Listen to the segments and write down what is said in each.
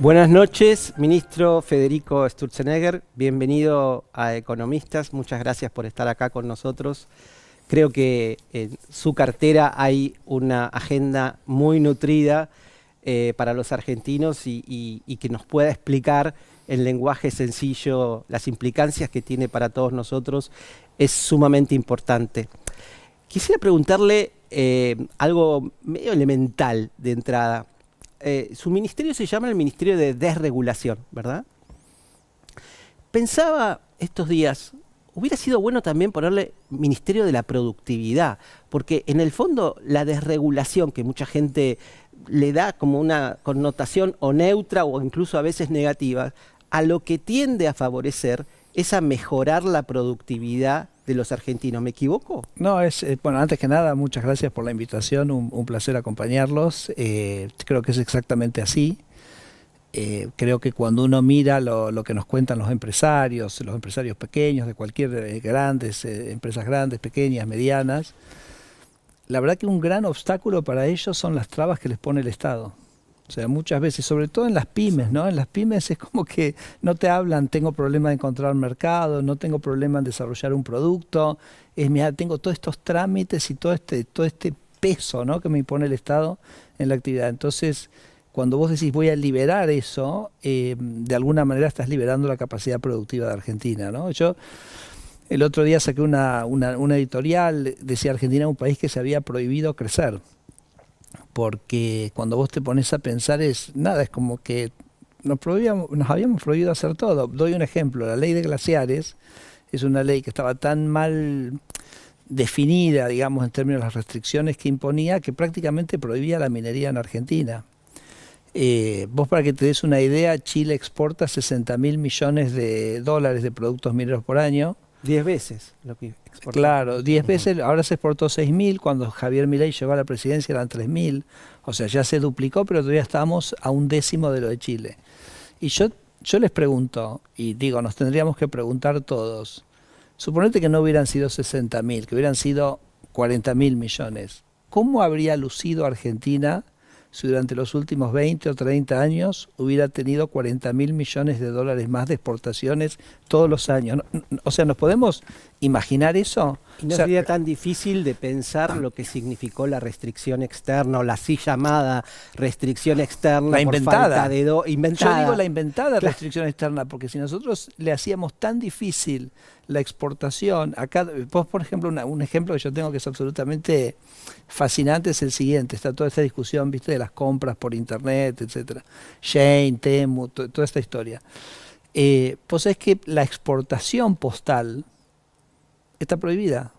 Buenas noches, ministro Federico Sturzenegger. Bienvenido a Economistas. Muchas gracias por estar acá con nosotros. Creo que en su cartera hay una agenda muy nutrida para los argentinos y que nos pueda explicar en lenguaje sencillo las implicancias que tiene para todos nosotros es sumamente importante. Quisiera preguntarle algo medio elemental de entrada. Su ministerio se llama el Ministerio de Desregulación, ¿verdad? Pensaba estos días, hubiera sido bueno también ponerle Ministerio de la Productividad, porque en el fondo la desregulación, que mucha gente le da como una connotación o neutra o incluso a veces negativa, a lo que tiende a favorecer es a mejorar la productividad de los argentinos. ¿Me equivoco? No, bueno, antes que nada, muchas gracias por la invitación, un placer acompañarlos. Creo que es exactamente así. Creo que cuando uno mira lo que nos cuentan los empresarios pequeños, de cualquier empresas grandes, pequeñas, medianas, la verdad que un gran obstáculo para ellos son las trabas que les pone el Estado. O sea, muchas veces, sobre todo en las pymes, ¿no? En las pymes es como que no te hablan, tengo problema de encontrar mercado, no tengo problema en desarrollar un producto, mira, tengo todos estos trámites y todo este peso, ¿no?, que me impone el Estado en la actividad. Entonces, cuando vos decís voy a liberar eso, de alguna manera estás liberando la capacidad productiva de Argentina, ¿no? Yo el otro día saqué una editorial, decía Argentina un país que se había prohibido crecer. Porque cuando vos te pones a pensar es como que nos habíamos prohibido hacer todo. Doy un ejemplo, la ley de glaciares es una ley que estaba tan mal definida, digamos, en términos de las restricciones que imponía, que prácticamente prohibía la minería en Argentina. Vos, para que te des una idea, Chile exporta 60.000 millones de dólares de productos mineros por año. 10 veces lo que exportamos. Claro, 10 veces, ahora se exportó 6.000, cuando Javier Milei llegó a la presidencia eran 3.000, o sea, ya se duplicó, pero todavía estamos a 1/10 de lo de Chile. Y yo les pregunto, y digo, nos tendríamos que preguntar todos, suponete que no hubieran sido 60.000, que hubieran sido 40.000 millones, ¿cómo habría lucido Argentina si durante los últimos 20 o 30 años hubiera tenido 40.000 millones de dólares más de exportaciones todos los años? O sea, ¿nos podemos imaginar eso? ¿Y no sería tan difícil de pensar lo que significó la restricción externa o la así llamada restricción externa la inventada? Inventada. Yo digo la inventada restricción externa, porque si nosotros le hacíamos tan difícil la exportación, acá, vos, por ejemplo, un ejemplo que yo tengo que es absolutamente fascinante es el siguiente, está toda esta discusión, viste, de las compras por internet, etcétera, Shein, Temu, toda esta historia. Pues es que la exportación postal está prohibida.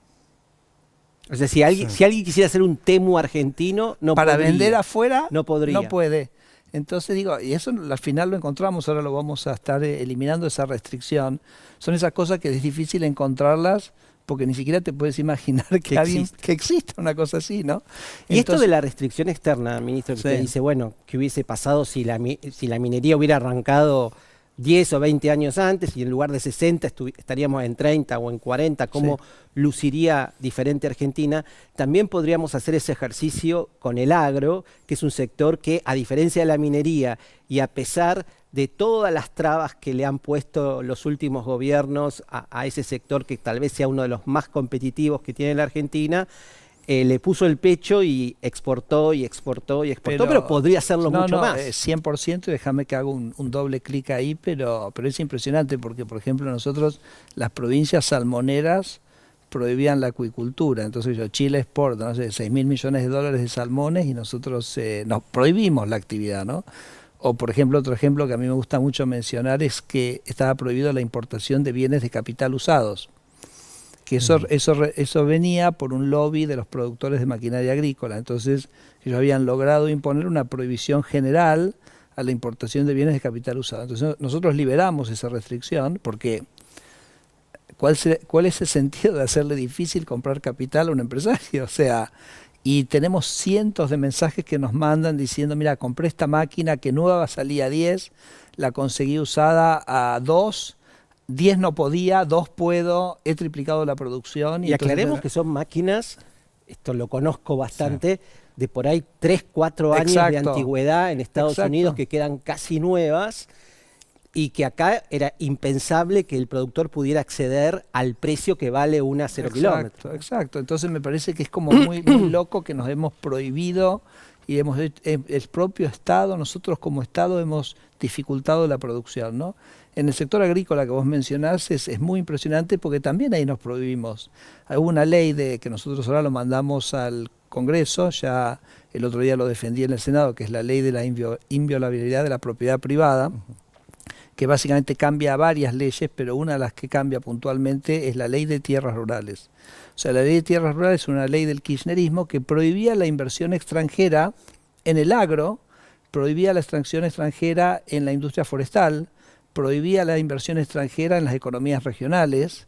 O sea, si alguien quisiera hacer un Temu argentino, no para podría. Vender afuera, no podría. No puede. Entonces digo, y eso al final lo encontramos, ahora lo vamos a estar eliminando esa restricción. Son esas cosas que es difícil encontrarlas porque ni siquiera te puedes imaginar que exista una cosa así, ¿no? Y entonces, esto de la restricción externa, ministro, que usted dice, bueno, ¿qué hubiese pasado si la minería hubiera arrancado 10 o 20 años antes y en lugar de 60 estaríamos en 30 o en 40, ¿cómo luciría diferente Argentina? También podríamos hacer ese ejercicio con el agro, que es un sector que, a diferencia de la minería y a pesar de todas las trabas que le han puesto los últimos gobiernos a ese sector, que tal vez sea uno de los más competitivos que tiene la Argentina, le puso el pecho y exportó, pero podría hacerlo mucho más. 100%, déjame que haga un doble clic ahí, pero es impresionante porque, por ejemplo, nosotros, las provincias salmoneras prohibían la acuicultura, entonces Chile exporta, no sé, 6.000 millones de dólares de salmones y nosotros nos prohibimos la actividad, ¿no? O, por ejemplo, otro ejemplo que a mí me gusta mucho mencionar es que estaba prohibido la importación de bienes de capital usados. Que eso venía por un lobby de los productores de maquinaria agrícola. Entonces, ellos habían logrado imponer una prohibición general a la importación de bienes de capital usado. Entonces, nosotros liberamos esa restricción porque ¿cuál es el sentido de hacerle difícil comprar capital a un empresario? O sea, y tenemos cientos de mensajes que nos mandan diciendo, mira, compré esta máquina que nueva salía a 10, la conseguí usada a 2, 10 no podía, 2 puedo, he triplicado la producción. Y aclaremos que son máquinas, esto lo conozco bastante, de por ahí 3, 4 años de antigüedad en Estados Unidos que quedan casi nuevas, y que acá era impensable que el productor pudiera acceder al precio que vale una 0 kilómetros. Exacto, entonces me parece que es como muy loco que nos hemos prohibido y el propio Estado, nosotros como Estado hemos dificultado la producción, ¿no? En el sector agrícola que vos mencionás es muy impresionante porque también ahí nos prohibimos. Hay una ley que nosotros ahora lo mandamos al Congreso, ya el otro día lo defendí en el Senado, que es la ley de la inviolabilidad de la propiedad privada, que básicamente cambia varias leyes, pero una de las que cambia puntualmente es la ley de tierras rurales. O sea, la ley de tierras rurales es una ley del kirchnerismo que prohibía la inversión extranjera en el agro, prohibía la extracción extranjera en la industria forestal, prohibía la inversión extranjera en las economías regionales,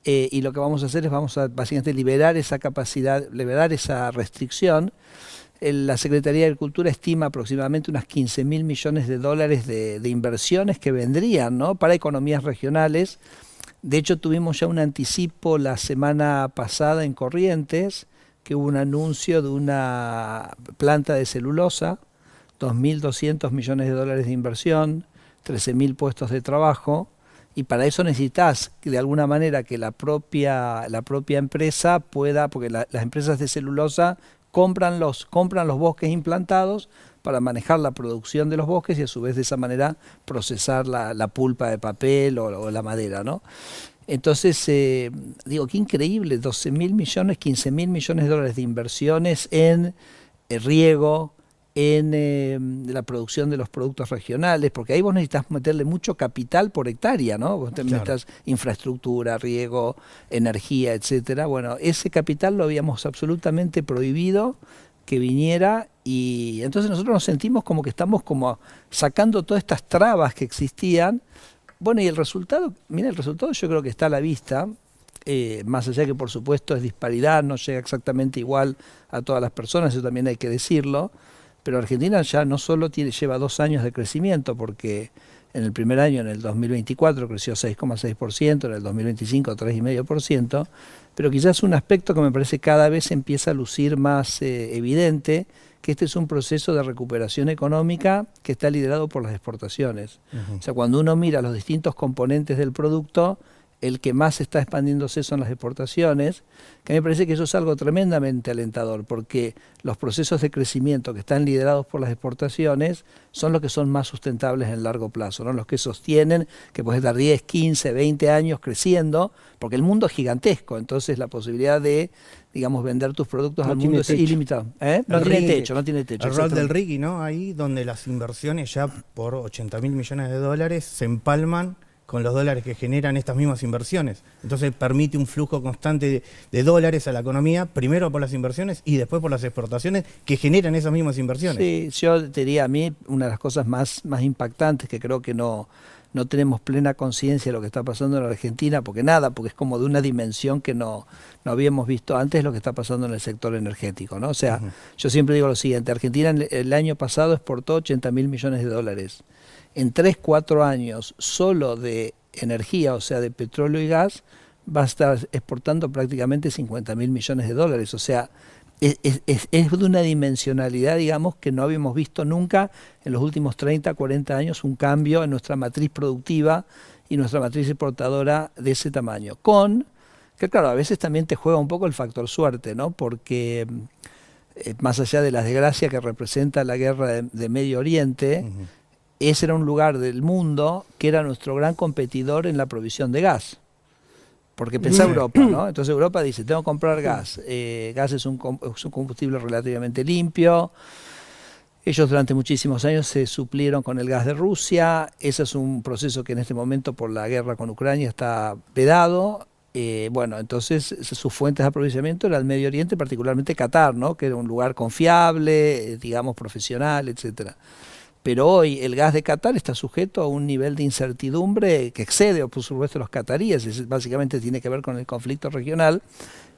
y lo que vamos a hacer es vamos a básicamente liberar esa capacidad, liberar esa restricción. La Secretaría de Agricultura estima aproximadamente unas 15.000 millones de dólares de inversiones que vendrían, ¿no?, para economías regionales. De hecho, tuvimos ya un anticipo la semana pasada en Corrientes, que hubo un anuncio de una planta de celulosa, 2.200 millones de dólares de inversión, 13.000 puestos de trabajo, y para eso necesitas de alguna manera que la propia empresa pueda, porque las empresas de celulosa compran los bosques implantados para manejar la producción de los bosques y a su vez de esa manera procesar la pulpa de papel o la madera, ¿no? Entonces, digo, qué increíble, 12.000 millones, 15.000 millones de dólares de inversiones en riego, en la producción de los productos regionales, porque ahí vos necesitas meterle mucho capital por hectárea, ¿no? Vos necesitas infraestructura, riego, energía, etcétera. Bueno, ese capital lo habíamos absolutamente prohibido que viniera, y entonces nosotros nos sentimos como que estamos como sacando todas estas trabas que existían. Bueno, y el resultado, mira, el resultado yo creo que está a la vista, más allá que por supuesto es disparidad, no llega exactamente igual a todas las personas, eso también hay que decirlo. Pero Argentina ya no solo lleva 2 años de crecimiento, porque en el primer año, en el 2024, creció 6,6%, en el 2025 3,5%, pero quizás un aspecto que me parece cada vez empieza a lucir más evidente, que este es un proceso de recuperación económica que está liderado por las exportaciones. O sea, cuando uno mira los distintos componentes del producto, el que más está expandiéndose son las exportaciones, que a mí me parece que eso es algo tremendamente alentador, porque los procesos de crecimiento que están liderados por las exportaciones son los que son más sustentables en el largo plazo, ¿no? Los que sostienen que puedes dar 10, 15, 20 años creciendo, porque el mundo es gigantesco, entonces la posibilidad de, digamos, vender tus productos al mundo es ilimitada. No tiene techo. El rol del RIGI, ¿no? Ahí donde las inversiones ya por 80.000 millones de dólares se empalman con los dólares que generan estas mismas inversiones. Entonces permite un flujo constante de dólares a la economía, primero por las inversiones y después por las exportaciones que generan esas mismas inversiones. Sí, yo te diría, a mí una de las cosas más impactantes, que creo que no tenemos plena conciencia de lo que está pasando en la Argentina, porque es como de una dimensión que no habíamos visto antes, lo que está pasando en el sector energético, ¿no? O sea, yo siempre digo lo siguiente: Argentina el año pasado exportó 80.000 millones de dólares. En 3, 4 años solo de energía, o sea, de petróleo y gas, va a estar exportando prácticamente 50.000 millones de dólares. O sea, es de una dimensionalidad, digamos, que no habíamos visto nunca en los últimos 30, 40 años, un cambio en nuestra matriz productiva y nuestra matriz exportadora de ese tamaño. Que claro, a veces también te juega un poco el factor suerte, ¿no? Porque más allá de la desgracia que representa la guerra de Medio Oriente, ese era un lugar del mundo que era nuestro gran competidor en la provisión de gas. Porque pensá Europa, ¿no? Entonces Europa dice, tengo que comprar gas. Gas es un combustible relativamente limpio. Ellos durante muchísimos años se suplieron con el gas de Rusia. Ese es un proceso que en este momento por la guerra con Ucrania está vedado. Bueno, entonces sus fuentes de aprovisionamiento era el Medio Oriente, particularmente Qatar, ¿no? Que era un lugar confiable, digamos, profesional, etcétera. Pero hoy el gas de Qatar está sujeto a un nivel de incertidumbre que excede, por supuesto, los cataríes. Básicamente tiene que ver con el conflicto regional,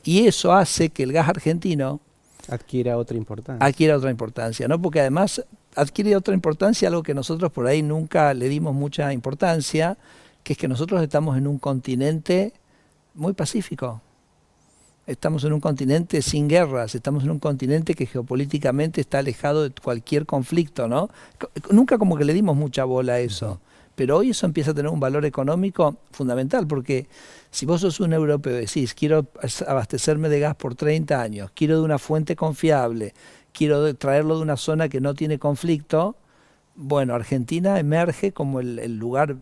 y eso hace que el gas argentino adquiera otra importancia. ¿No? Porque además adquiere otra importancia, algo que nosotros por ahí nunca le dimos mucha importancia, que es que nosotros estamos en un continente muy pacífico. Estamos en un continente sin guerras, estamos en un continente que geopolíticamente está alejado de cualquier conflicto, ¿no? Nunca como que le dimos mucha bola a eso, pero hoy eso empieza a tener un valor económico fundamental, porque si vos sos un europeo y decís, quiero abastecerme de gas por 30 años, quiero de una fuente confiable, quiero traerlo de una zona que no tiene conflicto, bueno, Argentina emerge como el lugar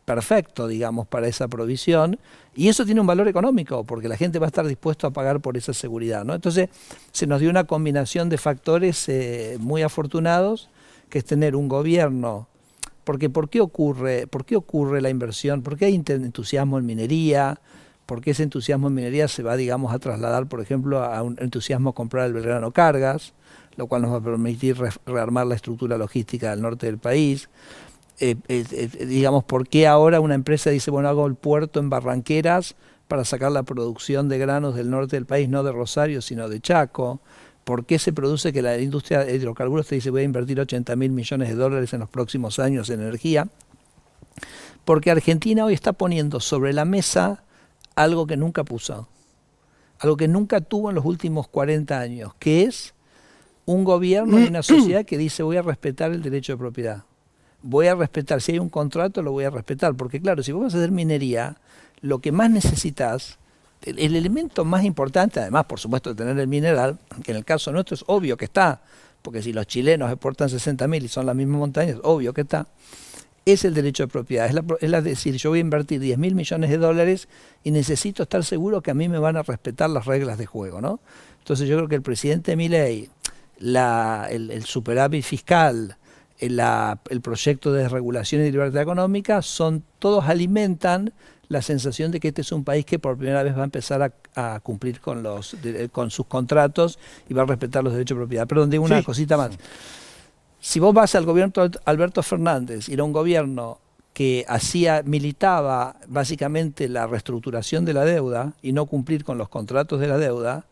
perfecto, digamos, para esa provisión, y eso tiene un valor económico, porque la gente va a estar dispuesto a pagar por esa seguridad, ¿no? Entonces, se nos dio una combinación de factores muy afortunados, que es tener un gobierno, porque ¿por qué ocurre la inversión? ¿Por qué hay entusiasmo en minería? ¿Por qué ese entusiasmo en minería se va, digamos, a trasladar, por ejemplo, a un entusiasmo a comprar el Belgrano Cargas, lo cual nos va a permitir rearmar la estructura logística del norte del país? Digamos, ¿por qué ahora una empresa dice, bueno, hago el puerto en Barranqueras para sacar la producción de granos del norte del país, no de Rosario, sino de Chaco? ¿Por qué se produce que la industria de hidrocarburos te dice, voy a invertir 80.000 millones de dólares en los próximos años en energía? Porque Argentina hoy está poniendo sobre la mesa algo que nunca puso, algo que nunca tuvo en los últimos 40 años, que es un gobierno y una sociedad que dice, voy a respetar el derecho de propiedad. Voy a respetar, si hay un contrato lo voy a respetar, porque claro, si vos vas a hacer minería, lo que más necesitas, el elemento más importante, además por supuesto de tener el mineral, que en el caso nuestro es obvio que está, porque si los chilenos exportan 60.000 y son las mismas montañas, es obvio que está, es el derecho de propiedad, es decir, yo voy a invertir 10.000 millones de dólares y necesito estar seguro que a mí me van a respetar las reglas de juego, ¿no? Entonces yo creo que el presidente Milei, el superávit fiscal, el proyecto de desregulación y libertad económica, todos alimentan la sensación de que este es un país que por primera vez va a empezar a cumplir con sus contratos y va a respetar los derechos de propiedad. Perdón, digo una cosita más. Si vos vas al gobierno de Alberto Fernández, era un gobierno que militaba básicamente la reestructuración de la deuda y no cumplir con los contratos de la deuda,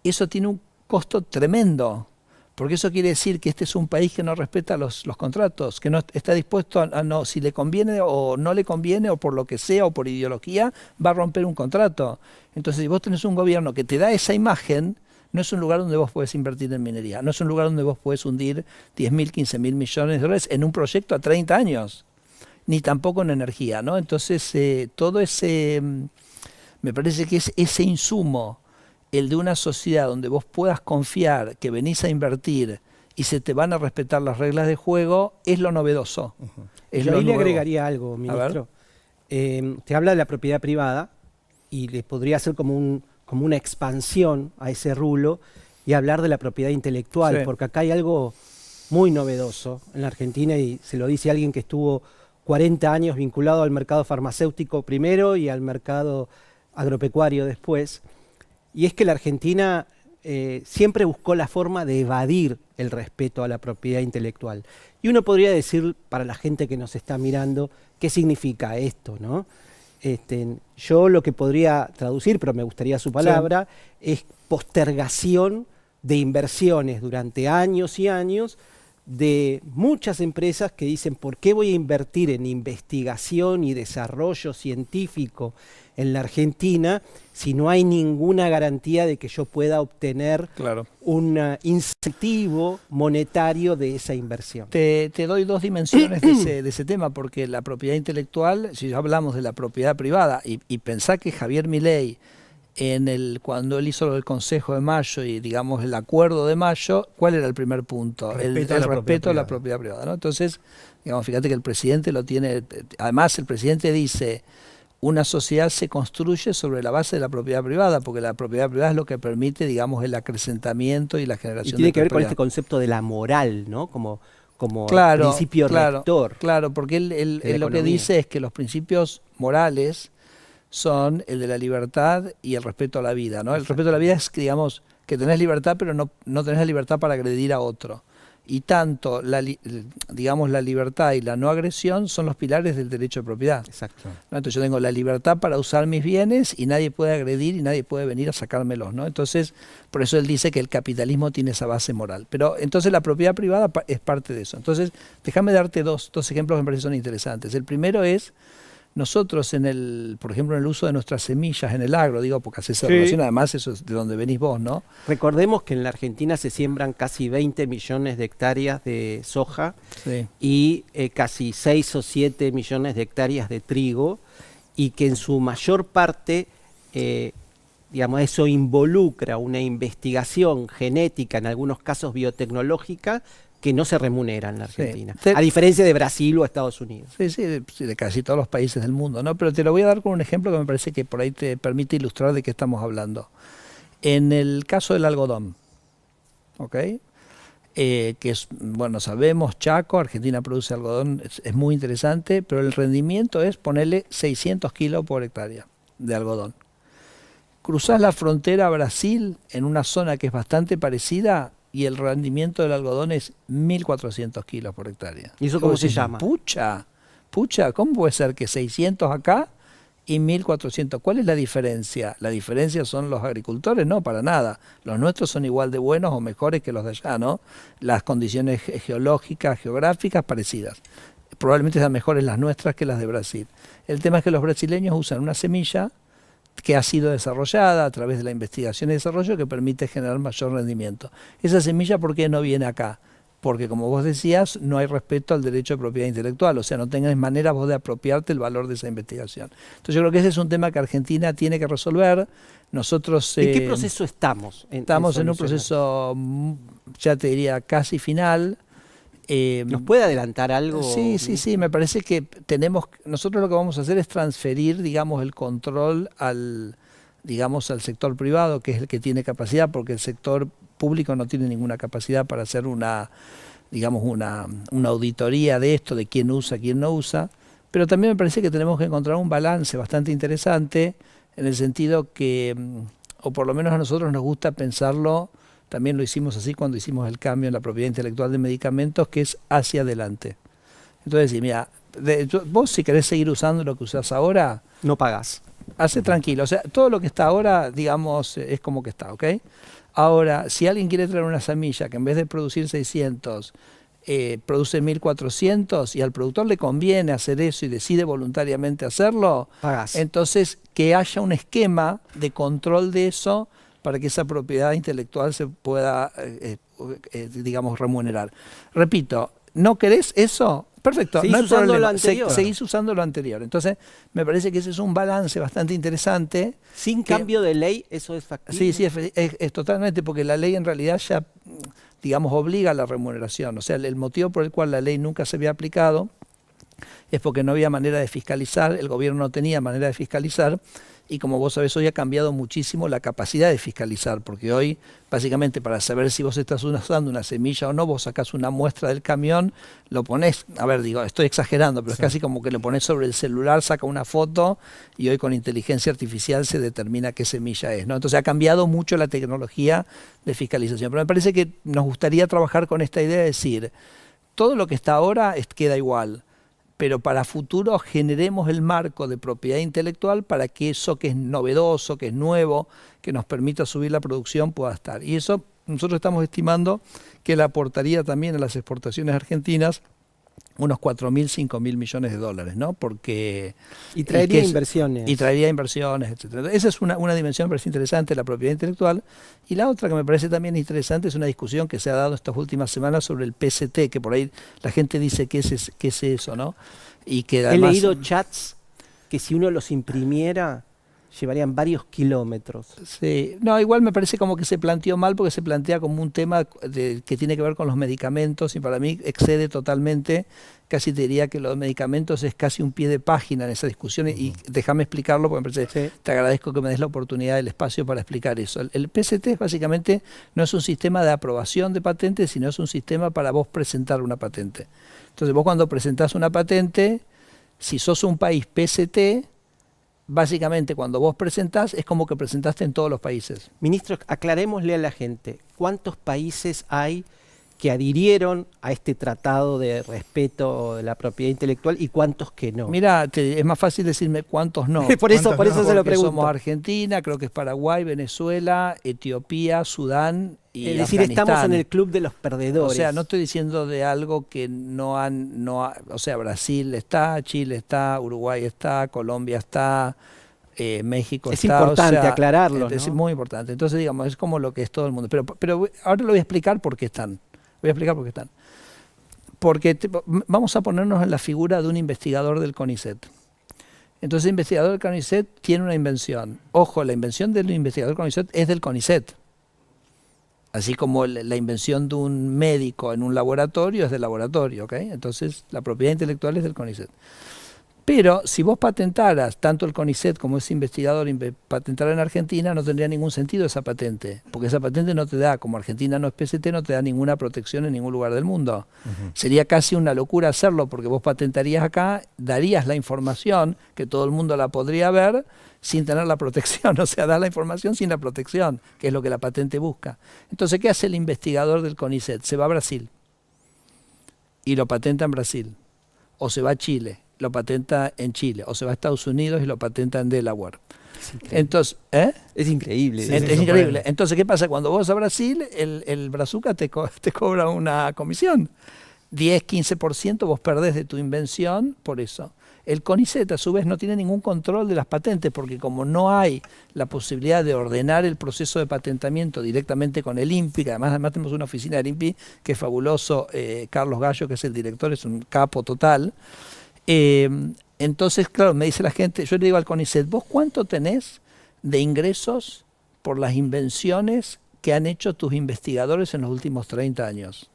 eso tiene un costo tremendo. Porque eso quiere decir que este es un país que no respeta los contratos, que no está dispuesto a si le conviene o no le conviene, o por lo que sea, o por ideología, va a romper un contrato. Entonces, si vos tenés un gobierno que te da esa imagen, no es un lugar donde vos podés invertir en minería, no es un lugar donde vos podés hundir 10.000, 15.000 millones de dólares en un proyecto a 30 años, ni tampoco en energía, ¿no? Entonces, todo ese, me parece que es ese insumo, el de una sociedad donde vos puedas confiar que venís a invertir y se te van a respetar las reglas de juego, es lo novedoso. Yo ahí le agregaría algo, ministro. Te habla de la propiedad privada y le podría hacer como una expansión a ese rulo y hablar de la propiedad intelectual, porque acá hay algo muy novedoso en la Argentina, y se lo dice alguien que estuvo 40 años vinculado al mercado farmacéutico primero y al mercado agropecuario después. Y es que la Argentina siempre buscó la forma de evadir el respeto a la propiedad intelectual. Y uno podría decir, para la gente que nos está mirando, ¿qué significa esto, no? Yo lo que podría traducir, pero me gustaría su palabra, es postergación de inversiones durante años y años de muchas empresas que dicen, ¿por qué voy a invertir en investigación y desarrollo científico en la Argentina si no hay ninguna garantía de que yo pueda obtener un incentivo monetario de esa inversión? Te doy dos dimensiones de ese tema, porque la propiedad intelectual, si hablamos de la propiedad privada, y pensá que Javier Milei, cuando él hizo el Consejo de Mayo y digamos el Acuerdo de Mayo, ¿cuál era el primer punto? El respeto a la propiedad privada, ¿no? Entonces, digamos, fíjate que el presidente lo tiene, además el presidente dice, una sociedad se construye sobre la base de la propiedad privada, porque la propiedad privada es lo que permite, digamos, el acrecentamiento y la generación de tiene que ver con este concepto de la moral, ¿no? Como principio rector. Claro, porque él lo que dice es que los principios morales son el de la libertad y el respeto a la vida, ¿no? El respeto a la vida es que, digamos, que tenés libertad, pero no tenés la libertad para agredir a otro. Y tanto, digamos, la libertad y la no agresión son los pilares del derecho de propiedad. Exacto. ¿No? Entonces yo tengo la libertad para usar mis bienes y nadie puede agredir y nadie puede venir a sacármelos, ¿no? Entonces, por eso él dice que el capitalismo tiene esa base moral. Pero entonces la propiedad privada es parte de eso. Entonces, déjame darte dos ejemplos que me parecen interesantes. El primero es Nosotros, por ejemplo, en el uso de nuestras semillas en el agro, digo, porque hace esa relación, además eso es de donde venís vos, ¿no? Recordemos que en la Argentina se siembran casi 20 millones de hectáreas de soja y casi 6 o 7 millones de hectáreas de trigo, y que en su mayor parte, digamos, eso involucra una investigación genética, en algunos casos biotecnológica, que no se remunera en la Argentina, a diferencia de Brasil o Estados Unidos. Sí, de casi todos los países del mundo, ¿no? Pero te lo voy a dar con un ejemplo que me parece que por ahí te permite ilustrar de qué estamos hablando. En el caso del algodón, ¿ok? Que es, bueno, sabemos, Chaco, Argentina produce algodón, es muy interesante, pero el rendimiento es ponerle 600 kilos por hectárea de algodón. Cruzás la frontera a Brasil en una zona que es bastante parecida, y el rendimiento del algodón es 1.400 kilos por hectárea. ¿Y eso cómo se llama? Pucha, ¿cómo puede ser que 600 acá y 1.400? ¿Cuál es la diferencia? La diferencia son los agricultores, no, para nada. Los nuestros son igual de buenos o mejores que los de allá, ¿no? Las condiciones geológicas, geográficas, parecidas. Probablemente sean mejores las nuestras que las de Brasil. El tema es que los brasileños usan una semilla que ha sido desarrollada a través de la investigación y desarrollo que permite generar mayor rendimiento. Esa semilla, ¿por qué no viene acá? Porque, como vos decías, no hay respeto al derecho de propiedad intelectual, o sea, no tenés manera vos de apropiarte el valor de esa investigación. Entonces yo creo que ese es un tema que Argentina tiene que resolver. Nosotros... ¿En qué proceso estamos? Estamos en un proceso, ya te diría, casi final. ¿Nos puede adelantar algo? Sí, me parece que nosotros lo que vamos a hacer es transferir, digamos, el control al sector privado, que es el que tiene capacidad, porque el sector público no tiene ninguna capacidad para hacer una auditoría de esto, de quién usa, quién no usa, pero también me parece que tenemos que encontrar un balance bastante interesante, en el sentido que, o por lo menos a nosotros nos gusta pensarlo. También lo hicimos así cuando hicimos el cambio en la propiedad intelectual de medicamentos, que es hacia adelante. Entonces, mira, vos si querés seguir usando lo que usás ahora, no pagás. Hace tranquilo. O sea, todo lo que está ahora, digamos, es como que está, ¿ok? Ahora, si alguien quiere traer una semilla que en vez de producir 600, produce 1.400 y al productor le conviene hacer eso y decide voluntariamente hacerlo, pagás. Entonces que haya un esquema de control de eso, para que esa propiedad intelectual se pueda, digamos, remunerar. Repito, ¿no querés eso? Perfecto, seguís no hay usando problema. lo anterior. Seguís usando lo anterior. Entonces, me parece que ese es un balance bastante interesante. Sin cambio de ley, ¿eso es factible? Sí, es totalmente, porque la ley en realidad ya, digamos, obliga a la remuneración. O sea, el motivo por el cual la ley nunca se había aplicado es porque no había manera de fiscalizar, el gobierno no tenía manera de fiscalizar, y como vos sabés, hoy ha cambiado muchísimo la capacidad de fiscalizar, porque hoy, básicamente, para saber si vos estás usando una semilla o no, vos sacás una muestra del camión, lo ponés, a ver, digo, estoy exagerando, pero es casi como que lo ponés sobre el celular, saca una foto, y hoy con inteligencia artificial se determina qué semilla es, ¿no? Entonces ha cambiado mucho la tecnología de fiscalización, pero me parece que nos gustaría trabajar con esta idea de decir, todo lo que está ahora queda igual, pero para futuro generemos el marco de propiedad intelectual para que eso que es novedoso, que es nuevo, que nos permita subir la producción pueda estar. Y eso nosotros estamos estimando que le aportaría también a las exportaciones argentinas unos 4.000, 5.000 millones de dólares, ¿no? Porque... Y traería inversiones. Y traería inversiones, etc. Esa es una dimensión que me parece interesante, la propiedad intelectual. Y la otra que me parece también interesante es una discusión que se ha dado estas últimas semanas sobre el PCT, que por ahí la gente dice qué es eso, ¿no? Y que además, he leído chats que si uno los imprimiera llevarían varios kilómetros. Sí, no, igual me parece como que se planteó mal, porque se plantea como un tema que tiene que ver con los medicamentos, y para mí excede totalmente. Casi te diría que los medicamentos es casi un pie de página en esa discusión, y déjame explicarlo porque me parece, te agradezco que me des la oportunidad, el espacio para explicar eso. El PCT básicamente no es un sistema de aprobación de patentes, sino es un sistema para vos presentar una patente. Entonces vos, cuando presentás una patente, si sos un país PCT, básicamente cuando vos presentás es como que presentaste en todos los países. Ministro, aclarémosle a la gente, ¿cuántos países hay que adhirieron a este tratado de respeto de la propiedad intelectual y cuántos que no? Mira, es más fácil decirme cuántos no. por eso se lo pregunto. Somos Argentina, creo que es Paraguay, Venezuela, Etiopía, Sudán, y es decir, estamos en el club de los perdedores. O sea, no estoy diciendo de algo que o sea, Brasil está, Chile está, Uruguay está, Colombia está, México es está. importante o sea, aclararlo, ¿no? Es muy importante. Entonces, digamos, es como lo que es todo el mundo. Pero ahora lo voy a explicar por qué están. Voy a explicar por qué están. Porque vamos a ponernos en la figura de un investigador del CONICET. Entonces el investigador del CONICET tiene una invención. Ojo, la invención del investigador del CONICET es del CONICET. Así como la invención de un médico en un laboratorio es del laboratorio, ¿ok? Entonces la propiedad intelectual es del CONICET. Pero si vos patentaras, tanto el CONICET como ese investigador patentara en Argentina, no tendría ningún sentido esa patente, porque esa patente no te da, como Argentina no es PCT, no te da ninguna protección en ningún lugar del mundo. Sería casi una locura hacerlo, porque vos patentarías acá, darías la información, que todo el mundo la podría ver, sin tener la protección, o sea, dar la información sin la protección, que es lo que la patente busca. Entonces, ¿qué hace el investigador del CONICET? Se va a Brasil y lo patenta en Brasil, o se va a Chile, lo patenta en Chile, o se va a Estados Unidos y lo patenta en Delaware. Entonces, es increíble. Sí, es increíble. Entonces, ¿qué pasa? Cuando vos vas a Brasil, el Brazuca te cobra una comisión. 10, 15% vos perdés de tu invención por eso. El CONICET, a su vez, no tiene ningún control de las patentes, porque como no hay la posibilidad de ordenar el proceso de patentamiento directamente con el INPI, que además tenemos una oficina del INPI que es fabuloso, Carlos Gallo, que es el director, es un capo total. Entonces, claro, me dice la gente, yo le digo al CONICET, ¿vos cuánto tenés de ingresos por las invenciones que han hecho tus investigadores en los últimos 30 años?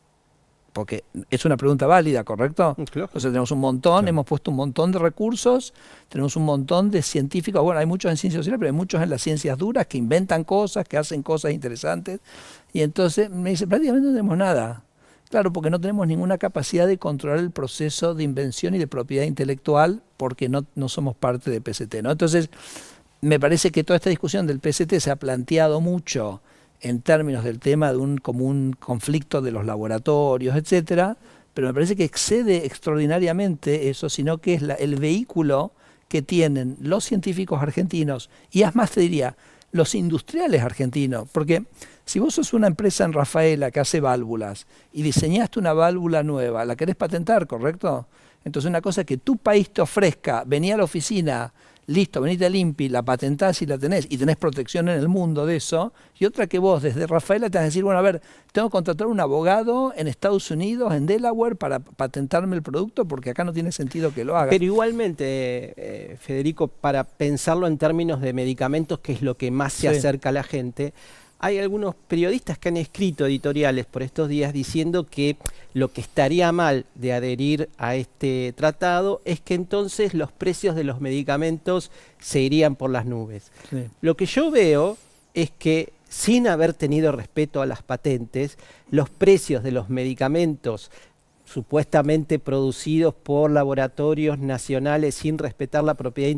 Porque es una pregunta válida, ¿correcto? Claro. Entonces tenemos un montón, hemos puesto un montón de recursos, tenemos un montón de científicos, bueno, hay muchos en ciencias sociales, pero hay muchos en las ciencias duras que inventan cosas, que hacen cosas interesantes, y entonces me dice, prácticamente no tenemos nada. Claro, porque no tenemos ninguna capacidad de controlar el proceso de invención y de propiedad intelectual, porque no somos parte de PCT, ¿no? Entonces, me parece que toda esta discusión del PCT se ha planteado mucho en términos del tema de un común conflicto de los laboratorios, etcétera, pero me parece que excede extraordinariamente eso, sino que es el vehículo que tienen los científicos argentinos, y además te diría, los industriales argentinos, porque si vos sos una empresa en Rafaela que hace válvulas y diseñaste una válvula nueva, la querés patentar, ¿correcto? Entonces una cosa que tu país te ofrezca, vení a la oficina, listo, venite al INPI, la patentás y la tenés, y tenés protección en el mundo de eso, y otra que vos desde Rafaela te vas a decir, bueno, a ver, tengo que contratar un abogado en Estados Unidos, en Delaware, para patentarme el producto, porque acá no tiene sentido que lo haga. Pero igualmente, Federico, para pensarlo en términos de medicamentos, que es lo que más se acerca a la gente, hay algunos periodistas que han escrito editoriales por estos días diciendo que lo que estaría mal de adherir a este tratado es que entonces los precios de los medicamentos se irían por las nubes. Sí. Lo que yo veo es que sin haber tenido respeto a las patentes, los precios de los medicamentos supuestamente producidos por laboratorios nacionales sin respetar la propiedad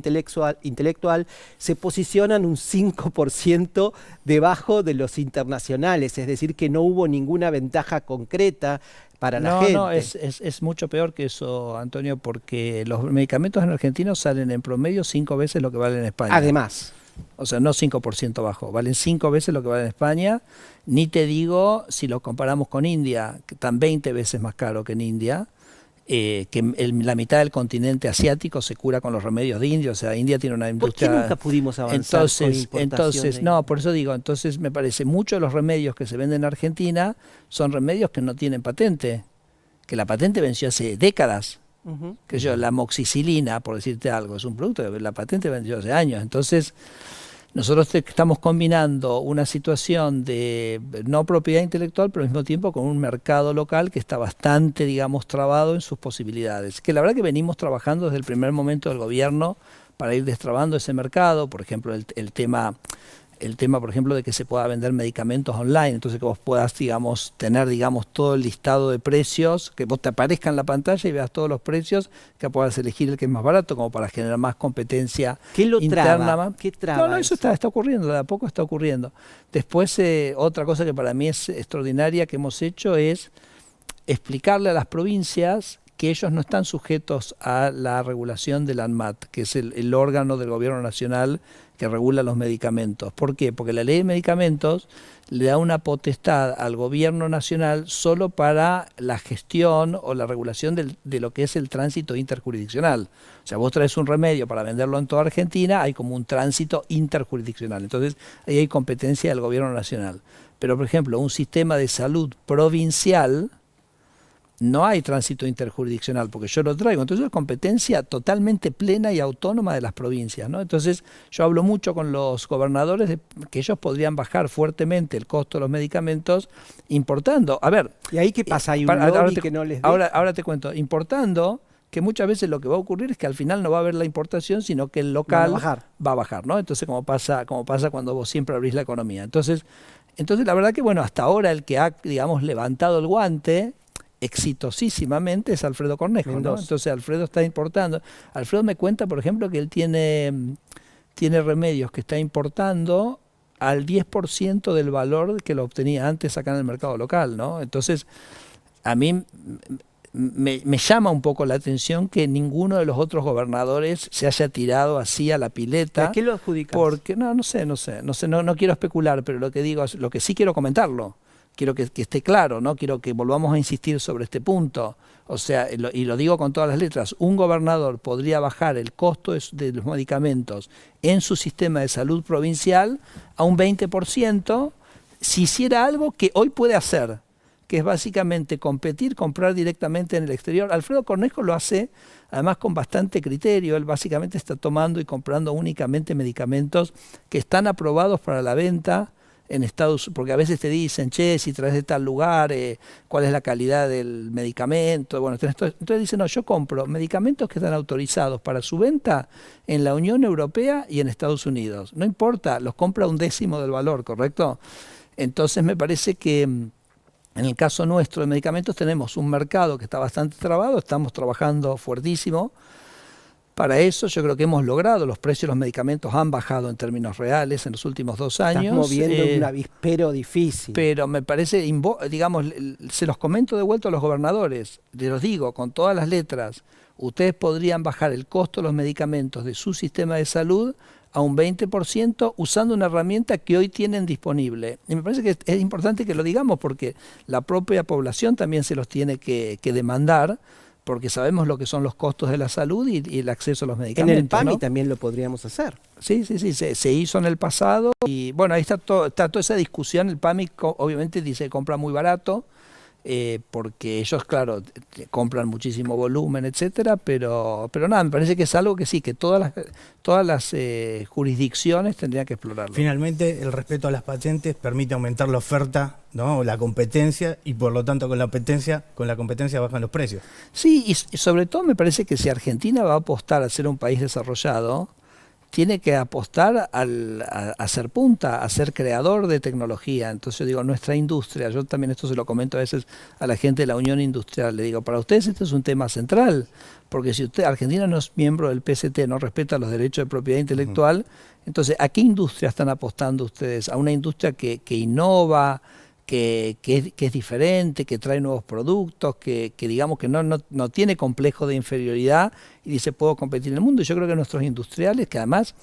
intelectual, se posicionan un 5% debajo de los internacionales, es decir, que no hubo ninguna ventaja concreta para la gente. No, es mucho peor que eso, Antonio, porque los medicamentos en Argentina salen en promedio 5 veces lo que valen en España. Además. O sea, no 5% bajo, valen 5 veces lo que vale en España. Ni te digo si lo comparamos con India, que están 20 veces más caro que en India, la mitad del continente asiático se cura con los remedios de India. O sea, India tiene una industria... ¿Por qué nunca pudimos avanzar con importación? No, por eso digo, entonces me parece, muchos de los remedios que se venden en Argentina son remedios que no tienen patente, que la patente venció hace décadas. Que la amoxicilina, por decirte algo, es un producto que la patente vendió hace años. Entonces, nosotros estamos combinando una situación de no propiedad intelectual, pero al mismo tiempo con un mercado local que está bastante, digamos, trabado en sus posibilidades. Que la verdad que venimos trabajando desde el primer momento del gobierno para ir destrabando ese mercado. Por ejemplo, el tema, por ejemplo, de que se pueda vender medicamentos online, entonces que vos puedas, digamos, tener, digamos, todo el listado de precios, que vos te aparezca en la pantalla y veas todos los precios, que puedas elegir el que es más barato, como para generar más competencia interna. ¿Qué traba? No, eso está ocurriendo, de a poco está ocurriendo. Después, otra cosa que para mí es extraordinaria que hemos hecho es explicarle a las provincias que ellos no están sujetos a la regulación del ANMAT, que es el órgano del gobierno nacional que regula los medicamentos. ¿Por qué? Porque la ley de medicamentos le da una potestad al gobierno nacional solo para la gestión o la regulación de lo que es el tránsito interjurisdiccional. O sea, vos traes un remedio para venderlo en toda Argentina, hay como un tránsito interjurisdiccional. Entonces, ahí hay competencia del gobierno nacional. Pero, por ejemplo, un sistema de salud provincial, no hay tránsito interjurisdiccional, porque yo lo traigo. Entonces es competencia totalmente plena y autónoma de las provincias, ¿no? Entonces yo hablo mucho con los gobernadores de que ellos podrían bajar fuertemente el costo de los medicamentos importando. A ver. ¿Y ahí qué pasa? ¿Hay un lobby que no les dé? Ahora te cuento. Importando, que muchas veces lo que va a ocurrir es que al final no va a haber la importación, sino que el local va a bajar, ¿no? Entonces como pasa cuando vos siempre abrís la economía. Entonces la verdad que, bueno, hasta ahora el que ha, digamos, levantado el guante exitosísimamente es Alfredo Cornejo, ¿no? Entonces Alfredo está importando. Alfredo me cuenta, por ejemplo, que él tiene remedios que está importando al 10% del valor que lo obtenía antes acá en el mercado local, ¿no? Entonces, a mí me llama un poco la atención que ninguno de los otros gobernadores se haya tirado así a la pileta. ¿A qué lo adjudicas? Porque, no quiero especular, pero lo que digo es, lo que sí quiero comentarlo. Quiero que esté claro, ¿no? Quiero que volvamos a insistir sobre este punto. O sea, y lo digo con todas las letras, un gobernador podría bajar el costo de los medicamentos en su sistema de salud provincial a un 20% si hiciera algo que hoy puede hacer, que es básicamente competir, comprar directamente en el exterior. Alfredo Cornejo lo hace además con bastante criterio. Él básicamente está tomando y comprando únicamente medicamentos que están aprobados para la venta en Estados Unidos, porque a veces te dicen, che, si traes de tal lugar, cuál es la calidad del medicamento. Bueno, entonces dicen, no, yo compro medicamentos que están autorizados para su venta en la Unión Europea y en Estados Unidos. No importa, los compra un décimo del valor, ¿correcto? Entonces me parece que en el caso nuestro de medicamentos tenemos un mercado que está bastante trabado, estamos trabajando fuertísimo. Para eso yo creo que hemos logrado, los precios de los medicamentos han bajado en términos reales en los últimos 2 años. Estás moviendo un avispero difícil. Pero me parece, digamos, se los comento de vuelta a los gobernadores, les los digo con todas las letras, ustedes podrían bajar el costo de los medicamentos de su sistema de salud a un 20% usando una herramienta que hoy tienen disponible. Y me parece que es importante que lo digamos porque la propia población también se los tiene que demandar, porque sabemos lo que son los costos de la salud y el acceso a los medicamentos. En el PAMI, ¿no? También lo podríamos hacer. Sí, se hizo en el pasado y bueno, ahí está toda esa discusión. El PAMI obviamente dice que compra muy barato, porque ellos, claro, compran muchísimo volumen, etcétera, pero nada, me parece que es algo que sí, que todas las jurisdicciones tendrían que explorarlo. Finalmente, el respeto a las patentes permite aumentar la oferta, ¿no? La competencia, y por lo tanto con la competencia bajan los precios. Sí, y sobre todo me parece que si Argentina va a apostar a ser un país desarrollado, tiene que apostar a ser punta, a ser creador de tecnología. Entonces yo digo, nuestra industria, yo también esto se lo comento a veces a la gente de la Unión Industrial, le digo, para ustedes este es un tema central, porque si Argentina no es miembro del PCT, no respeta los derechos de propiedad intelectual, entonces ¿a qué industria están apostando ustedes? ¿A una industria que innova, que es diferente, que trae nuevos productos, que digamos que no tiene complejo de inferioridad y dice puedo competir en el mundo? Y yo creo que nuestros industriales, que además,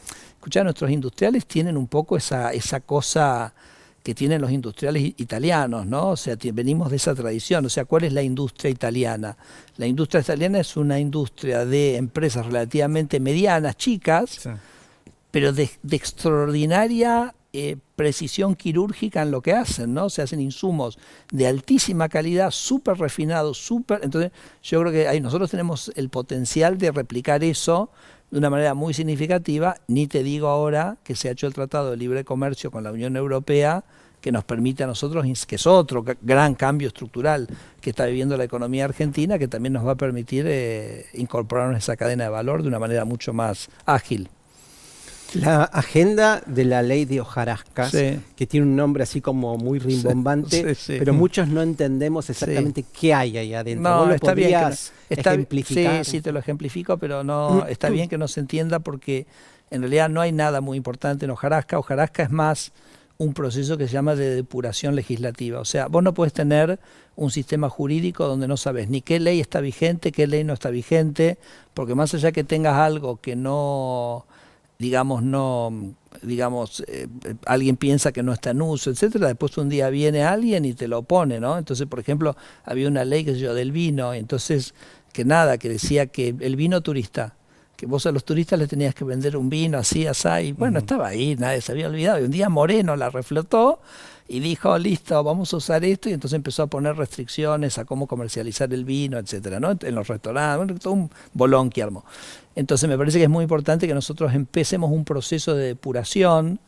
nuestros industriales tienen un poco esa cosa que tienen los industriales italianos, ¿no? O sea, venimos de esa tradición. O sea, ¿cuál es la industria italiana? La industria italiana es una industria de empresas relativamente medianas, chicas, sí, pero de extraordinaria precisión quirúrgica en lo que hacen, ¿no? Se hacen insumos de altísima calidad, súper refinados, entonces yo creo que ahí nosotros tenemos el potencial de replicar eso de una manera muy significativa. Ni te digo ahora que se ha hecho el Tratado de Libre Comercio con la Unión Europea, que nos permite a nosotros, que es otro gran cambio estructural que está viviendo la economía argentina, que también nos va a permitir incorporarnos a esa cadena de valor de una manera mucho más ágil. La agenda de la ley de hojarascas, sí, que tiene un nombre así como muy rimbombante, sí, pero muchos no entendemos exactamente qué hay ahí adentro. No, ¿Vos lo está podrías bien ejemplificar? Sí, te lo ejemplifico, pero no está bien que no se entienda porque en realidad no hay nada muy importante en hojarasca. Hojarasca es más un proceso que se llama de depuración legislativa. O sea, vos no puedes tener un sistema jurídico donde no sabes ni qué ley está vigente, qué ley no está vigente, porque más allá que tengas algo que no digamos, alguien piensa que no está en uso, etcétera, después un día viene alguien y te lo pone, ¿no? Entonces, por ejemplo, había una ley, del vino, entonces, que decía que el vino turista, que vos a los turistas les tenías que vender un vino así, así, y bueno, estaba ahí, nadie se había olvidado, y un día Moreno la reflotó y dijo, listo, vamos a usar esto, y entonces empezó a poner restricciones a cómo comercializar el vino, etcétera, ¿no? En los restaurantes, bueno, todo un bolón que armó. Entonces me parece que es muy importante que nosotros empecemos un proceso de depuración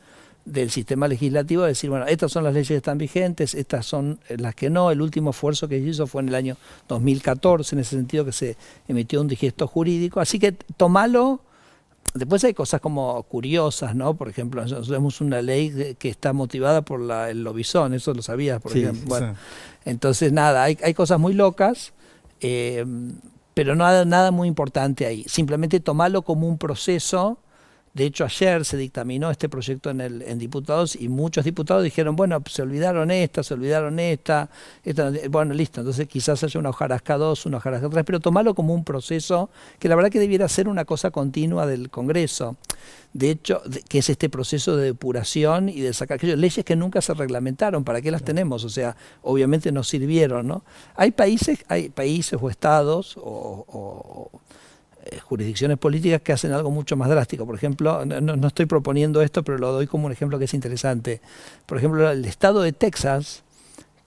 del sistema legislativo, de decir, bueno, estas son las leyes que están vigentes, estas son las que no. El último esfuerzo que se hizo fue en el año 2014, en ese sentido que se emitió un digesto jurídico, así que tomalo. Después hay cosas como curiosas, ¿no? Por ejemplo, nosotros tenemos una ley que está motivada por el lobizón, eso lo sabías, por ejemplo. Bueno, entonces, nada, hay cosas muy locas, pero nada muy importante ahí. Simplemente tomarlo como un proceso. De hecho, ayer se dictaminó este proyecto en diputados y muchos diputados dijeron, bueno, se olvidaron esta, bueno, listo, entonces quizás haya una hojarasca 2, una hojarasca 3, pero tomarlo como un proceso que la verdad que debiera ser una cosa continua del Congreso. De hecho, que es este proceso de depuración y de sacar aquellas leyes que nunca se reglamentaron, ¿para qué las tenemos? O sea, obviamente no sirvieron, ¿no? Hay países o estados o jurisdicciones políticas que hacen algo mucho más drástico. Por ejemplo, no estoy proponiendo esto, pero lo doy como un ejemplo que es interesante. Por ejemplo, el estado de Texas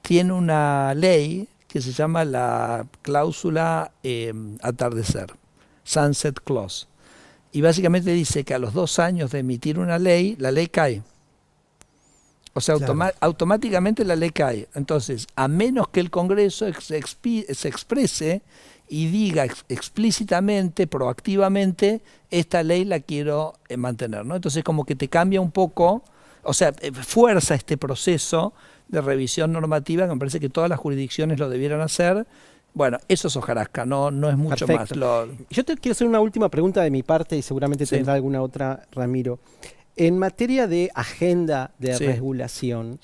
tiene una ley que se llama la cláusula atardecer, Sunset Clause. Y básicamente dice que a los 2 años de emitir una ley, la ley cae. O sea, claro, automáticamente la ley cae. Entonces, a menos que el Congreso se exprese y diga explícitamente, proactivamente, esta ley la quiero mantener, ¿no? Entonces como que te cambia un poco, o sea, fuerza este proceso de revisión normativa, que me parece que todas las jurisdicciones lo debieran hacer. Bueno, eso es hojarasca, no es mucho perfecto más. Yo te quiero hacer una última pregunta de mi parte y seguramente tendrá alguna otra, Ramiro. En materia de agenda de regulación,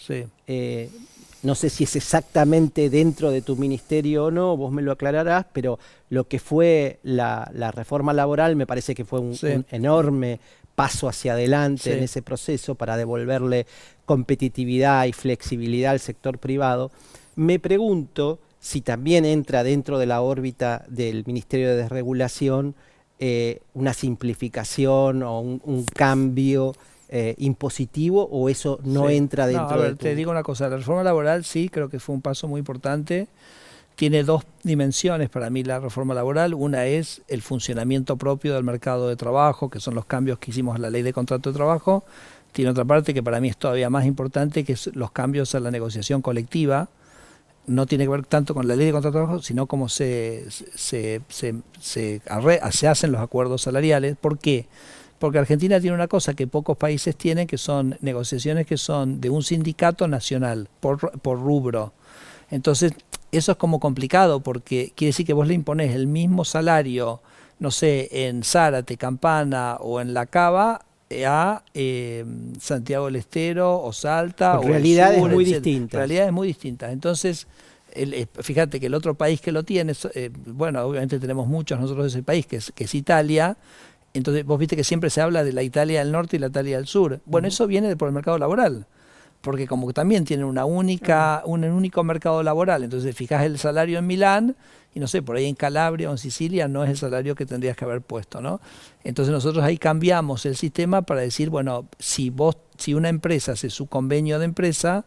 no sé si es exactamente dentro de tu ministerio o no, vos me lo aclararás, pero lo que fue la reforma laboral me parece que fue un enorme paso hacia adelante en ese proceso para devolverle competitividad y flexibilidad al sector privado. Me pregunto si también entra dentro de la órbita del Ministerio de Desregulación una simplificación o un cambio impositivo, o eso no entra dentro de te digo una cosa, la reforma laboral sí, creo que fue un paso muy importante. Tiene 2 dimensiones para mí la reforma laboral. Una es el funcionamiento propio del mercado de trabajo, que son los cambios que hicimos a la ley de contrato de trabajo. Tiene otra parte que para mí es todavía más importante, que es los cambios a la negociación colectiva. No tiene que ver tanto con la ley de contrato de trabajo, sino cómo se hacen los acuerdos salariales. ¿Por qué? Porque Argentina tiene una cosa que pocos países tienen, que son negociaciones que son de un sindicato nacional, por rubro. Entonces, eso es como complicado, porque quiere decir que vos le imponés el mismo salario, no sé, en Zárate, Campana o en La Cava, a Santiago del Estero o Salta. Con realidades muy distintas. Realidades muy distintas. Entonces, fíjate que el otro país que lo tiene, bueno, obviamente tenemos muchos nosotros de ese país, que es Italia. Entonces vos viste que siempre se habla de la Italia del norte y la Italia del sur. Bueno, eso viene por el mercado laboral, porque como que también tienen un único mercado laboral. Entonces fijás el salario en Milán y no sé, por ahí en Calabria o en Sicilia no es el salario que tendrías que haber puesto, ¿no? Entonces nosotros ahí cambiamos el sistema para decir, bueno, si una empresa hace su convenio de empresa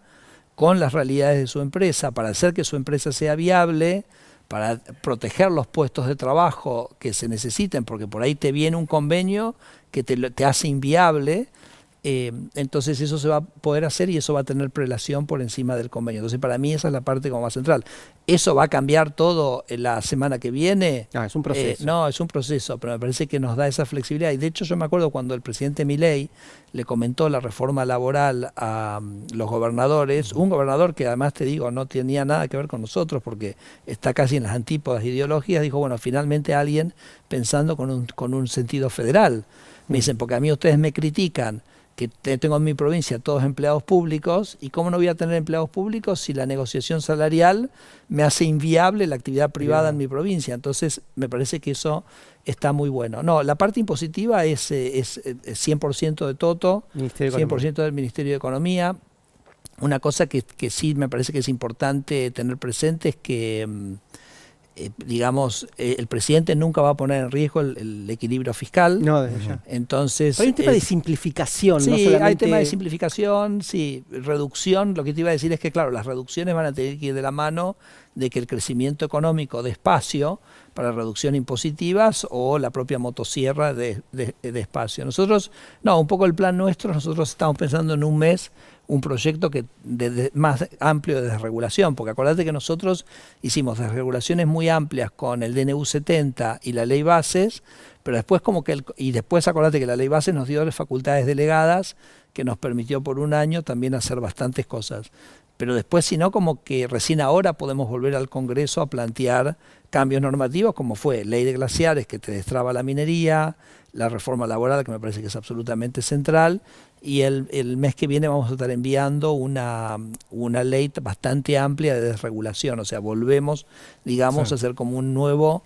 con las realidades de su empresa, para hacer que su empresa sea viable, para proteger los puestos de trabajo que se necesiten, porque por ahí te viene un convenio que te hace inviable, entonces eso se va a poder hacer y eso va a tener prelación por encima del convenio. Entonces para mí esa es la parte como más central. ¿Eso va a cambiar todo en la semana que viene? Es un proceso. No, es un proceso, pero me parece que nos da esa flexibilidad. Y de hecho yo me acuerdo cuando el presidente Milei le comentó la reforma laboral a los gobernadores, un gobernador que además te digo no tenía nada que ver con nosotros porque está casi en las antípodas ideologías, dijo, bueno, finalmente alguien pensando con un sentido federal. Me dicen, porque a mí ustedes me critican tengo en mi provincia todos empleados públicos, y cómo no voy a tener empleados públicos si la negociación salarial me hace inviable la actividad privada en mi provincia. Entonces me parece que eso está muy bueno. No, la parte impositiva es 100% de Toto, 100% del Ministerio de Economía. Una cosa que sí me parece que es importante tener presente es que el presidente nunca va a poner en riesgo el equilibrio fiscal. No, desde ya. Entonces, pero hay un tema de simplificación, sí, no solamente... hay tema de simplificación, sí, reducción. Lo que te iba a decir es que, claro, las reducciones van a tener que ir de la mano de que el crecimiento económico dé espacio para reducción impositivas, o la propia motosierra de espacio. Nosotros, un poco el plan nuestro, nosotros estamos pensando en un mes un proyecto más amplio de desregulación, porque acordate que nosotros hicimos desregulaciones muy amplias con el DNU 70 y la ley bases, pero después después acordate que la ley bases nos dio las facultades delegadas, que nos permitió por un año también hacer bastantes cosas. Pero después, si no, como que recién ahora podemos volver al Congreso a plantear cambios normativos, como fue ley de glaciares, que te destraba la minería, la reforma laboral, que me parece que es absolutamente central, y el mes que viene vamos a estar enviando una ley bastante amplia de desregulación. O sea, volvemos, digamos, a hacer como un nuevo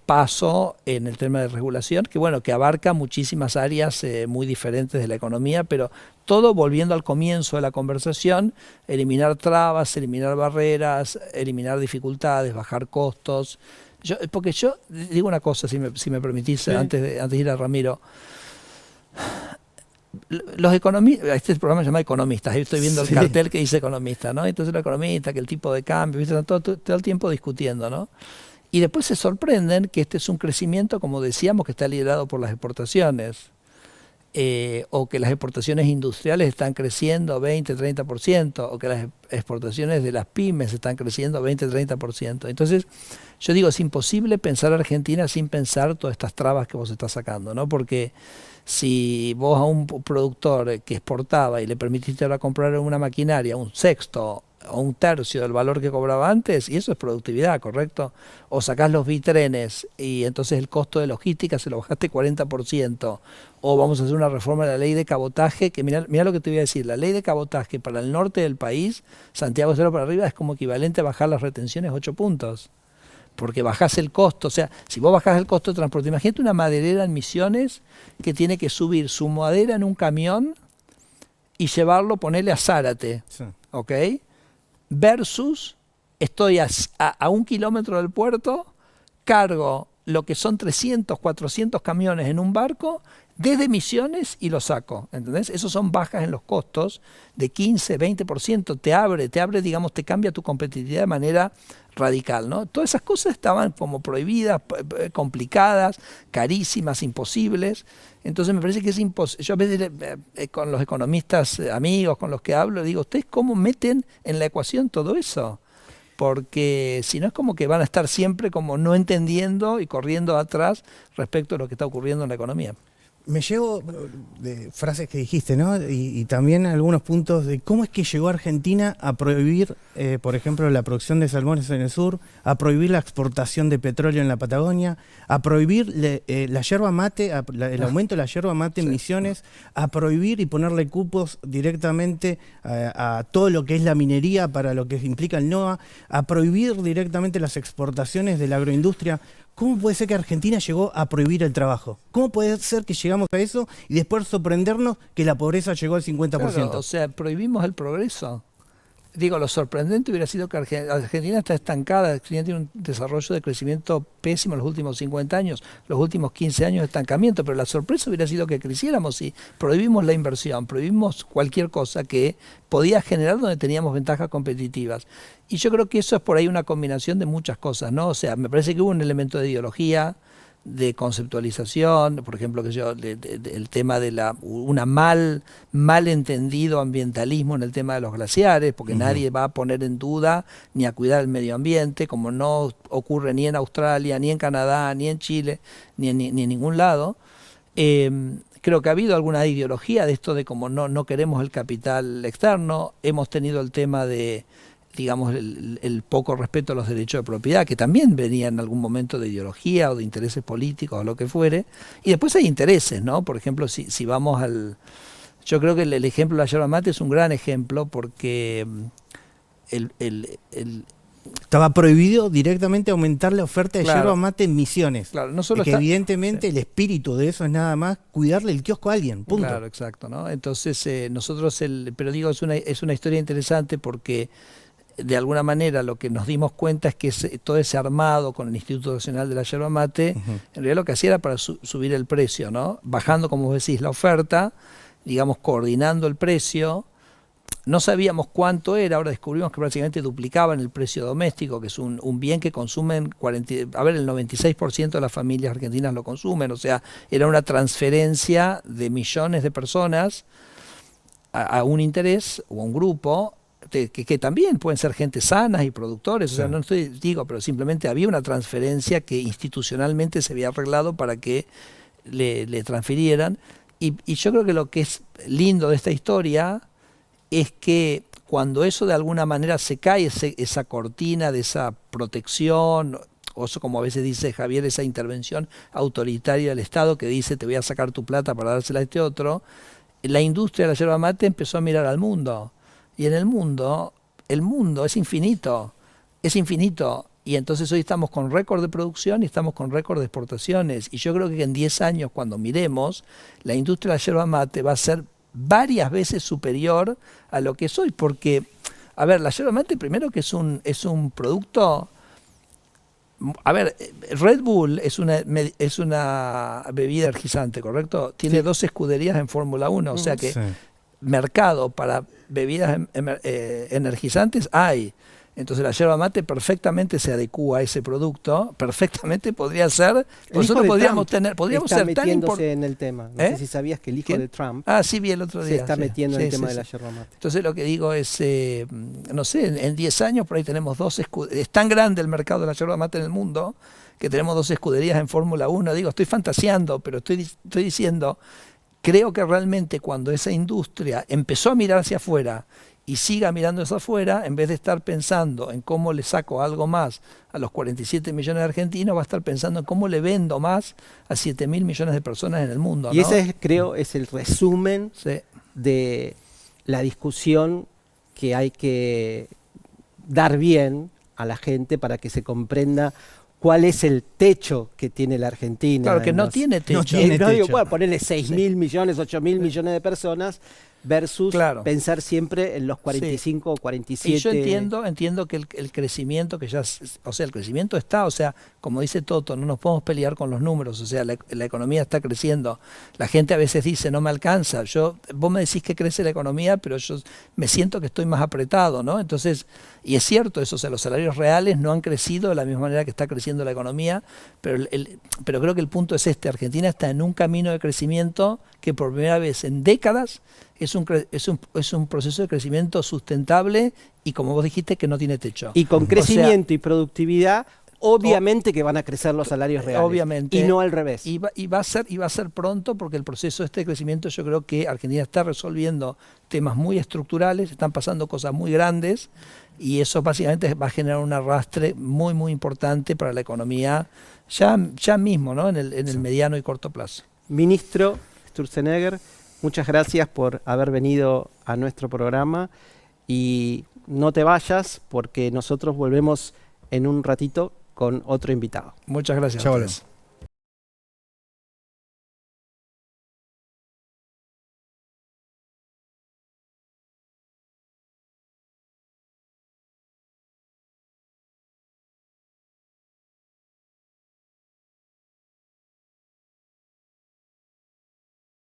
paso en el tema de regulación, que abarca muchísimas áreas muy diferentes de la economía, pero todo volviendo al comienzo de la conversación: eliminar trabas, eliminar barreras, eliminar dificultades, bajar costos. Porque yo digo una cosa, si me permitís, sí, antes de ir a Ramiro. Los economistas, este programa se llama Economistas, ahí estoy viendo el cartel que dice economista, ¿no? Entonces los economistas, que el tipo de cambio, ¿viste? Están todo el tiempo discutiendo, ¿no? Y después se sorprenden que este es un crecimiento, como decíamos, que está liderado por las exportaciones, o que las exportaciones industriales están creciendo 20-30%, o que las exportaciones de las pymes están creciendo 20-30%. Entonces, yo digo, es imposible pensar Argentina sin pensar todas estas trabas que vos estás sacando, ¿no? Porque si vos a un productor que exportaba y le permitiste ahora comprar una maquinaria un sexto o un tercio del valor que cobraba antes, y eso es productividad, ¿correcto? O sacás los bitrenes y entonces el costo de logística se lo bajaste 40%, o vamos a hacer una reforma de la ley de cabotaje, que mirá lo que te voy a decir: la ley de cabotaje para el norte del país, Santiago Cero para arriba, es como equivalente a bajar las retenciones 8 puntos. Porque bajás el costo. O sea, si vos bajás el costo de transporte, imagínate una maderera en Misiones que tiene que subir su madera en un camión y llevarlo, ponerle a Zárate, sí, ¿ok? Versus, estoy a 1 kilómetro del puerto, cargo lo que son 300, 400 camiones en un barco desde Misiones y lo saco, ¿entendés? Esos son bajas en los costos de 15, 20%, te abre, digamos, te cambia tu competitividad de manera radical, ¿no? Todas esas cosas estaban como prohibidas, complicadas, carísimas, imposibles. Entonces me parece que es imposible. Yo a veces con los economistas amigos con los que hablo, digo, ¿ustedes cómo meten en la ecuación todo eso? Porque si no, es como que van a estar siempre como no entendiendo y corriendo atrás respecto a lo que está ocurriendo en la economía. Me llevo de frases que dijiste, ¿no? Y también algunos puntos de cómo es que llegó Argentina a prohibir, por ejemplo, la producción de salmones en el sur, a prohibir la exportación de petróleo en la Patagonia, a prohibir la yerba mate, el aumento de la yerba mate en Misiones, a prohibir y ponerle cupos directamente a todo lo que es la minería para lo que implica el NOA, a prohibir directamente las exportaciones de la agroindustria. ¿Cómo puede ser que Argentina llegó a prohibir el trabajo? ¿Cómo puede ser que llegamos a eso y después sorprendernos que la pobreza llegó al 50%? Claro, o sea, prohibimos el progreso. Digo, lo sorprendente hubiera sido que Argentina está estancada, Argentina tiene un desarrollo de crecimiento pésimo en los últimos 50 años, los últimos 15 años de estancamiento, pero la sorpresa hubiera sido que creciéramos si prohibimos la inversión, prohibimos cualquier cosa que podía generar donde teníamos ventajas competitivas. Y yo creo que eso es por ahí una combinación de muchas cosas, ¿no? O sea, me parece que hubo un elemento de ideología, de conceptualización, por ejemplo, el tema de una mal entendido ambientalismo en el tema de los glaciares, porque nadie va a poner en duda ni a cuidar el medio ambiente, como no ocurre ni en Australia, ni en Canadá, ni en Chile, ni en ningún lado. Creo que ha habido alguna ideología de esto de como no queremos el capital externo. Hemos tenido el tema de, digamos, el poco respeto a los derechos de propiedad, que también venía en algún momento de ideología o de intereses políticos o lo que fuere. Y después hay intereses, ¿no? Por ejemplo, si vamos Yo creo que el ejemplo de la yerba mate es un gran ejemplo porque estaba prohibido directamente aumentar la oferta de yerba mate en Misiones. Claro, no solo que evidentemente el espíritu de eso es nada más cuidarle el kiosco a alguien, punto. Claro, exacto, ¿no? Entonces nosotros, pero digo, es una historia interesante porque de alguna manera lo que nos dimos cuenta es que todo ese armado con el Instituto Nacional de la Yerba Mate, en realidad lo que hacía era para subir el precio, ¿no? Bajando, como vos decís, la oferta, digamos, coordinando el precio. No sabíamos cuánto era, ahora descubrimos que prácticamente duplicaban el precio doméstico, que es un bien que consumen el 96% de las familias argentinas lo consumen, o sea, era una transferencia de millones de personas a un interés o a un grupo, que también pueden ser gente sanas y productores, o sea, no digo, pero simplemente había una transferencia que institucionalmente se había arreglado para que le transfirieran, y yo creo que lo que es lindo de esta historia es que cuando eso de alguna manera se cae, esa cortina de esa protección, o eso, como a veces dice Javier, esa intervención autoritaria del Estado que dice te voy a sacar tu plata para dársela a este otro, la industria de la yerba mate empezó a mirar al mundo. Y en el mundo es infinito, y entonces hoy estamos con récord de producción y estamos con récord de exportaciones, y yo creo que en 10 años, cuando miremos, la industria de la yerba mate va a ser varias veces superior a lo que es hoy, porque, a ver, la yerba mate primero que es un producto, a ver, Red Bull es una bebida energizante, ¿correcto? Tiene 2 escuderías en Fórmula 1, o sea que mercado para bebidas energizantes hay. Entonces la yerba mate perfectamente se adecúa a ese producto, perfectamente podría ser, nosotros podríamos ser metiéndose en el tema. No sé si sabías que el hijo de Trump sí vi el otro día, se está metiendo en el tema de la yerba mate. Entonces lo que digo es, no sé, en 10 años por ahí tenemos 2 escuderías, es tan grande el mercado de la yerba mate en el mundo que tenemos 2 escuderías en Fórmula 1, digo, estoy fantaseando, pero estoy diciendo, creo que realmente cuando esa industria empezó a mirar hacia afuera y siga mirando hacia afuera, en vez de estar pensando en cómo le saco algo más a los 47 millones de argentinos, va a estar pensando en cómo le vendo más a 7.000 millones de personas en el mundo, ¿no? Y ese creo es el resumen de la discusión que hay que dar bien a la gente para que se comprenda cuál es el techo que tiene la Argentina. Claro, que no tiene techo. No tiene techo. Digo, bueno, ponerle 6.000 millones, 8.000 millones de personas versus pensar siempre en los 45 o 47. Y yo entiendo que el crecimiento que ya, o sea, el crecimiento está, o sea, como dice Toto, no nos podemos pelear con los números, o sea, la economía está creciendo. La gente a veces dice, no me alcanza. Vos me decís que crece la economía, pero yo me siento que estoy más apretado, ¿no? Entonces, y es cierto eso, o sea, los salarios reales no han crecido de la misma manera que está creciendo la economía, pero creo que el punto es Argentina está en un camino de crecimiento que por primera vez en décadas es un proceso de crecimiento sustentable y, como vos dijiste, que no tiene techo. Y con crecimiento y productividad, obviamente que van a crecer los salarios reales. Obviamente. Y no al revés. Y va a ser pronto, porque el proceso de crecimiento, yo creo que Argentina está resolviendo temas muy estructurales, están pasando cosas muy grandes, y eso básicamente va a generar un arrastre muy, muy importante para la economía ya mismo, ¿no? En el mediano y corto plazo. Ministro Sturzenegger, muchas gracias por haber venido a nuestro programa, y no te vayas porque nosotros volvemos en un ratito con otro invitado. Muchas gracias. Chau,